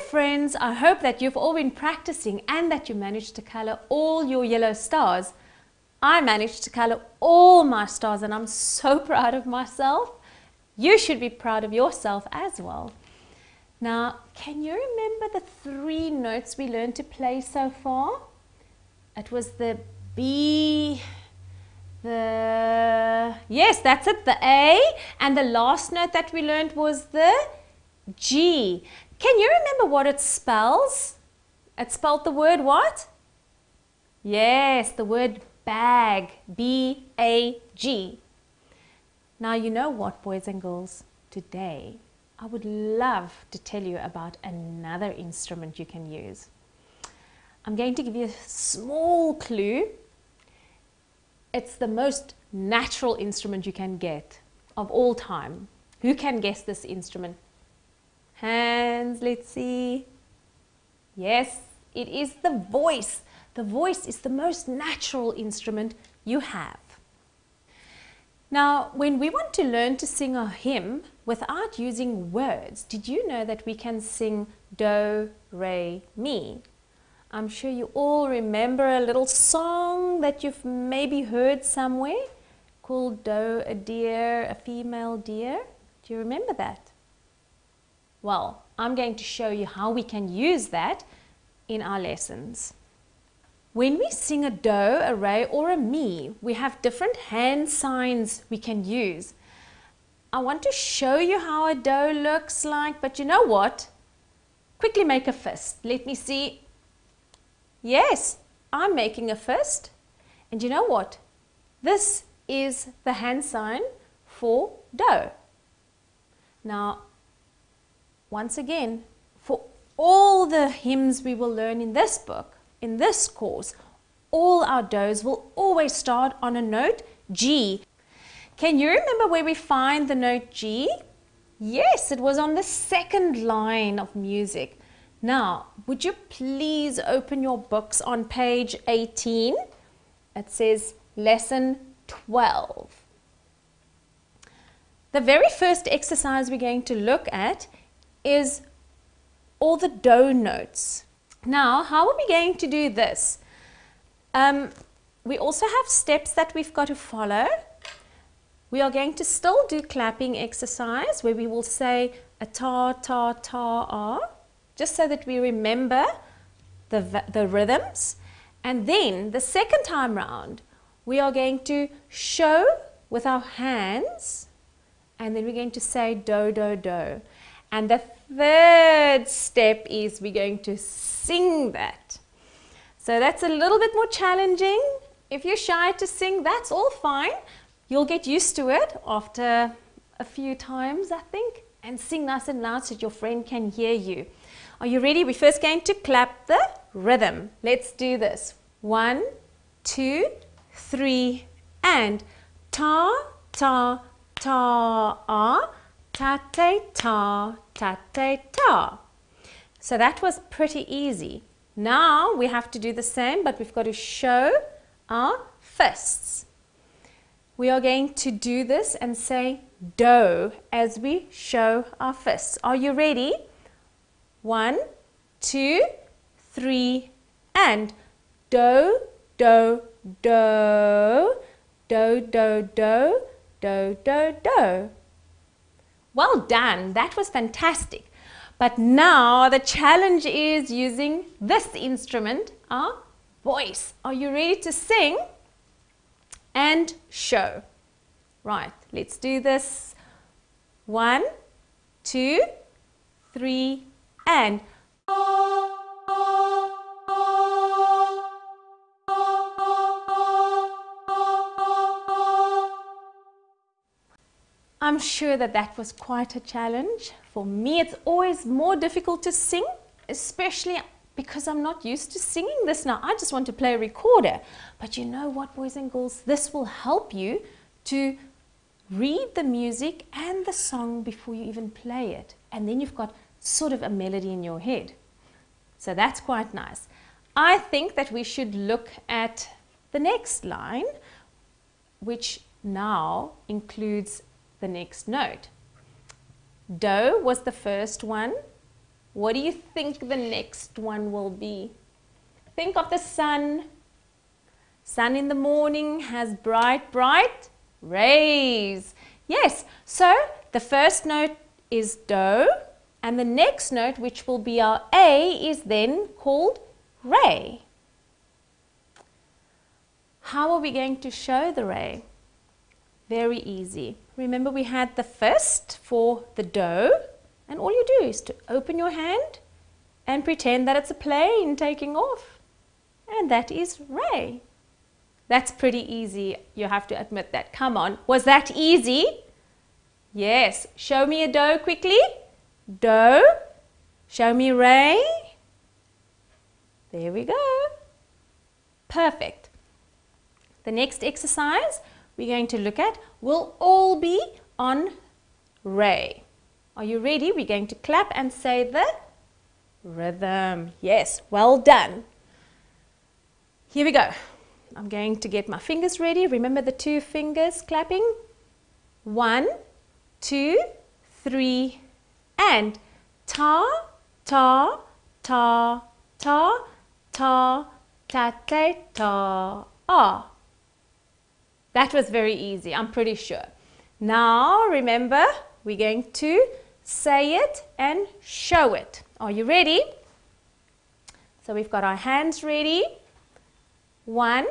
Friends, I hope that you've all been practicing and that you managed to color all your yellow stars. I managed to color all my stars and I'm so proud of myself. You should be proud of yourself as well. Now, can you remember the 3 notes we learned to play so far? It was the B, yes, that's it, the A, and the last note that we learned was the G. Can you remember what it spells? It spelled the word what? Yes, the word bag, B-A-G. Now you know what, boys and girls, today I would love to tell you about another instrument you can use. I'm going to give you a small clue. It's the most natural instrument you can get of all time. Who can guess this instrument? Hands, let's see. Yes, it is the voice. The voice is the most natural instrument you have. Now, when we want to learn to sing a hymn without using words, did you know that we can sing do, re, mi? I'm sure you all remember a little song that you've maybe heard somewhere called Do, a deer, a female deer. Do you remember that? Well, I'm going to show you how we can use that in our lessons. When we sing a do, a re, or a mi, we have different hand signs we can use. I want to show you how a do looks like, but you know what? Quickly make a fist. Let me see. Yes, I'm making a fist. And you know what? This is the hand sign for do. Now, once again, for all the hymns we will learn in this book, in this course, all our do's will always start on a note G. Can you remember where we find the note G? Yes, it was on the 2nd line of music. Now, would you please open your books on page 18? It says lesson 12. The very first exercise we're going to look at is all the do notes. Now, how are we going to do this? We also have steps that we've got to follow. We are going to still do clapping exercise where we will say a ta, ta, ta, ah, just so that we remember the rhythms. And then the second time round, we are going to show with our hands, and then we're going to say do, do, do. And the 3rd step is we're going to sing that. So that's a little bit more challenging. If you're shy to sing, that's all fine. You'll get used to it after a few times, I think. And sing nice and loud so your friend can hear you. Are you ready? We're first going to clap the rhythm. Let's do this. 1, 2, 3, and ta, ta, ta, ah. Ta, ta, ta, ta, ta, ta. So that was pretty easy. Now we have to do the same, but we've got to show our fists. We are going to do this and say do as we show our fists. Are you ready? 1, 2, 3, and do, do, do, do, do, do, do, do, do. Well done, that was fantastic. But now the challenge is using this instrument, our voice. Are you ready to sing and show? Right, let's do this. 1, 2, 3, and I'm sure that that was quite a challenge. For me, it's always more difficult to sing especially because I'm not used to singing this now. I just want to play a recorder. But you know what, boys and girls? This will help you to read the music and the song before you even play it. And then you've got sort of a melody in your head. So that's quite nice. I think that we should look at the next line, which now includes the next note. Do was the first one. What do you think the next one will be? Think of the sun. Sun in the morning has bright, bright rays. Yes, so the first note is do, and the next note, which will be our A, is then called ray. How are we going to show the ray? Very easy. Remember, we had the fist for the do, and all you do is to open your hand and pretend that it's a plane taking off. And that is ray. That's pretty easy, you have to admit that. Come on, was that easy? Yes. Show me a do quickly. Do. Show me ray. There we go. Perfect. The next exercise we're going to look at will all be on ray. Are you ready? We're going to clap and say the rhythm. Yes, well done. Here we go. I'm going to get my fingers ready. Remember the 2 fingers clapping. 1, 2, 3, and ta, ta, ta, ta, ta, ta, ta, ta, ah. That was very easy, I'm pretty sure. Now, remember, we're going to say it and show it. Are you ready? So we've got our hands ready. 1,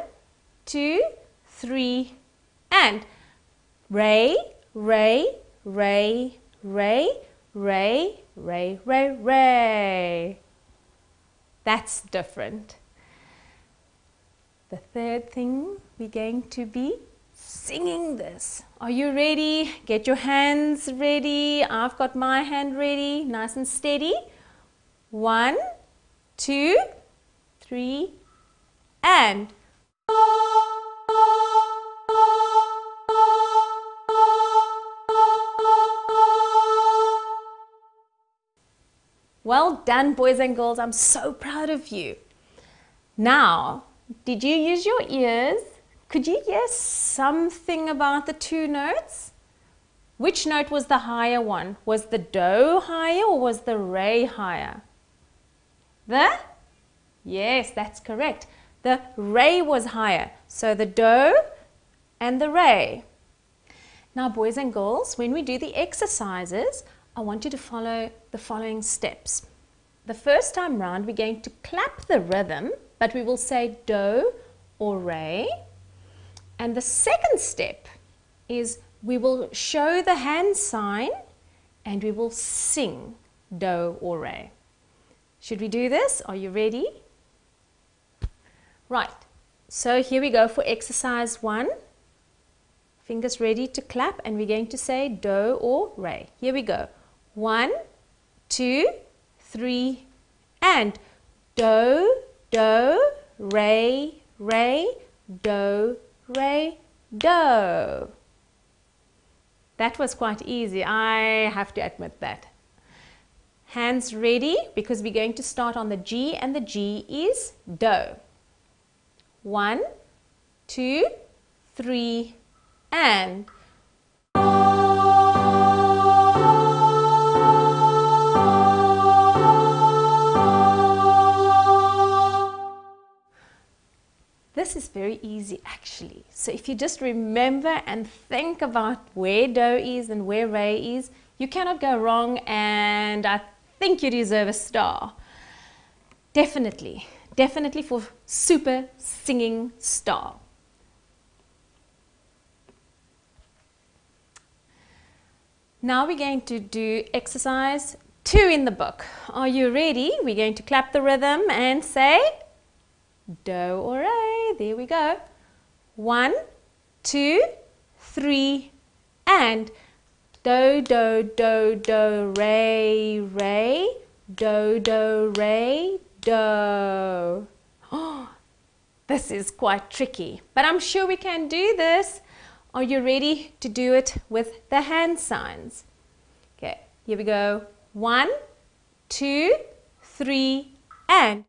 2, 3, and ray, ray, ray, ray, ray, ray, ray, ray. That's different. The third thing, we're going to be singing this. Are you ready? Get your hands ready. I've got my hand ready, nice and steady. 1, 2, 3, and well done, boys and girls. I'm so proud of you. Now, did you use your ears? Could you hear something about the 2 notes? Which note was the higher one? Was the do higher or was the ray higher? The? Yes, that's correct. The ray was higher. So the do and the ray. Now, boys and girls, when we do the exercises, I want you to follow the following steps. The first time round, we're going to clap the rhythm, but we will say do or ray. And the second step is we will show the hand sign and we will sing do or ray. Should we do this? Are you ready? Right, so here we go for exercise 1. Fingers ready to clap, and we're going to say do or ray. Here we go. 1, 2, 3, and do, do, ray, ray, do, ray, do. That was quite easy, I have to admit that. Hands ready, because we're going to start on the G, and the G is do. 1, 2, 3, and this is very easy actually. So if you just remember and think about where do is and where ray is, you cannot go wrong, and I think you deserve a star. Definitely. Definitely for super singing star. Now we're going to do exercise 2 in the book. Are you ready? We're going to clap the rhythm and say do or ray. There we go. 1, 2, 3, and do, do, do, do, ray, ray, do, do, re, do. Oh, this is quite tricky, but I'm sure we can do this. Are you ready to do it with the hand signs? Okay, here we go. 1, 2, 3, and.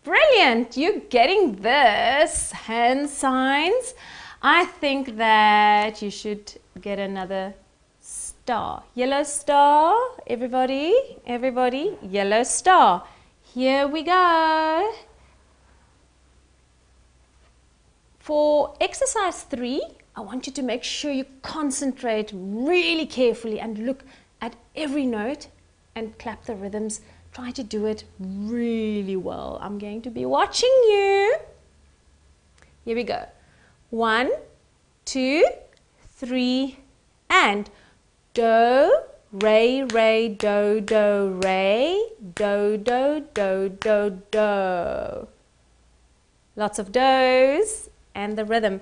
Brilliant, you're getting this. Hand signs. I think that you should get another star. Yellow star, everybody, everybody, yellow star. Here we go. For exercise 3, I want you to make sure you concentrate really carefully and look at every note and clap the rhythms. Try to do it really well. I'm going to be watching you. Here we go. 1, 2, 3, and. Do, re, re, do, do, re, do, do, do, do, do. Lots of do's and the rhythm.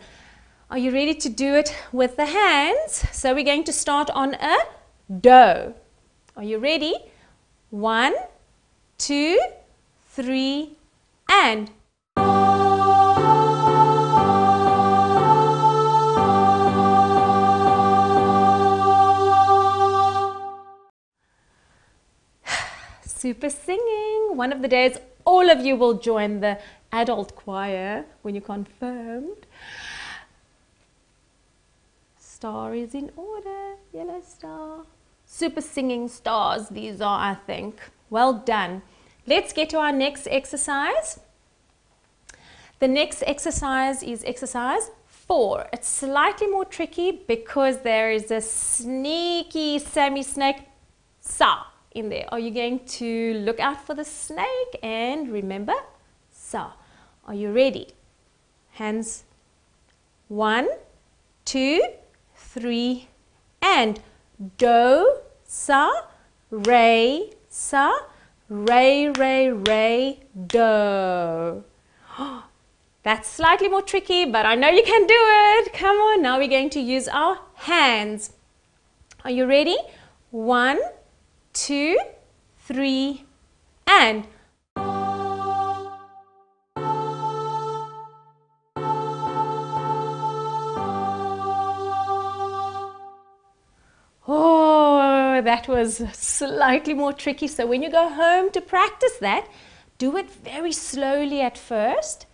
Are you ready to do it with the hands? So we're going to start on a do. Are you ready? 1, 2, 3, and. Super singing. One of the days, all of you will join the adult choir when you're confirmed. Star is in order. Yellow star. Super singing stars, these are, I think. Well done. Let's get to our next exercise. The next exercise is exercise 4. It's slightly more tricky because there is a sneaky Sammy snake sa in there. Are you going to look out for the snake and remember sa? Are you ready? Hands 1, 2, 3, and. Do, sa, re, sa, re, re, re, do. That's slightly more tricky, but I know you can do it. Come on, now we're going to use our hands. Are you ready? 1, 2, 3, and. Oh, that was slightly more tricky. So when you go home to practice that, do it very slowly at first,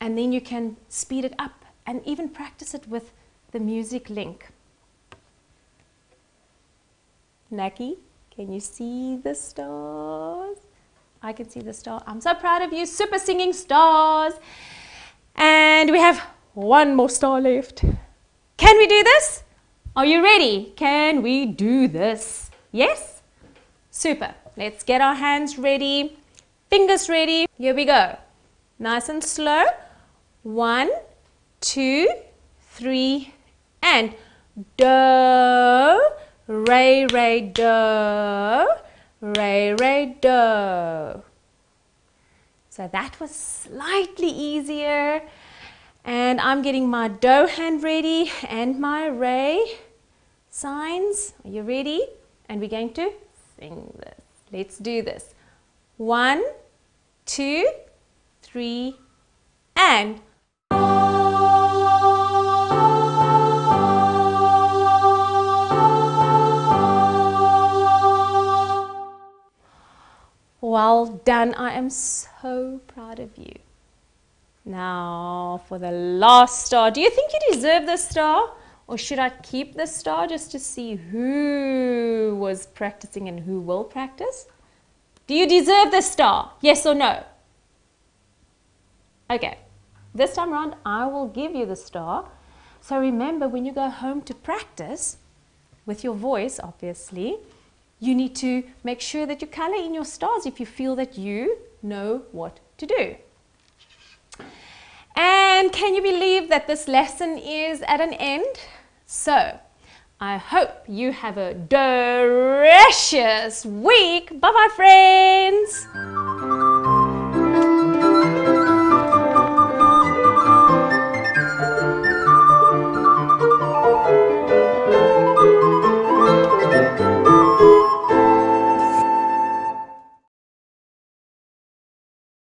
and then you can speed it up and even practice it with the music link. Naki, can you see the stars? I can see the star. I'm so proud of you. Super singing stars. And we have one more star left. Can we do this? Are you ready? Can we do this? Yes? Super. Let's get our hands ready. Fingers ready. Here we go. Nice and slow. 1, 2, 3, and. Do, re, re, do, re, re, do. So that was slightly easier. And I'm getting my do hand ready and my re signs. Are you ready? And we're going to sing this. Let's do this. 1, 2, 3, and. Well done. I am so proud of you. Now for the last star. Do you think you deserve this star? Or should I keep this star just to see who was practicing and who will practice? Do you deserve this star? Yes or no? Okay. This time around, I will give you the star. So remember, when you go home to practice, with your voice, obviously, you need to make sure that you color in your stars if you feel that you know what to do. And can you believe that this lesson is at an end? So, I hope you have a delicious week. Bye-bye, friends.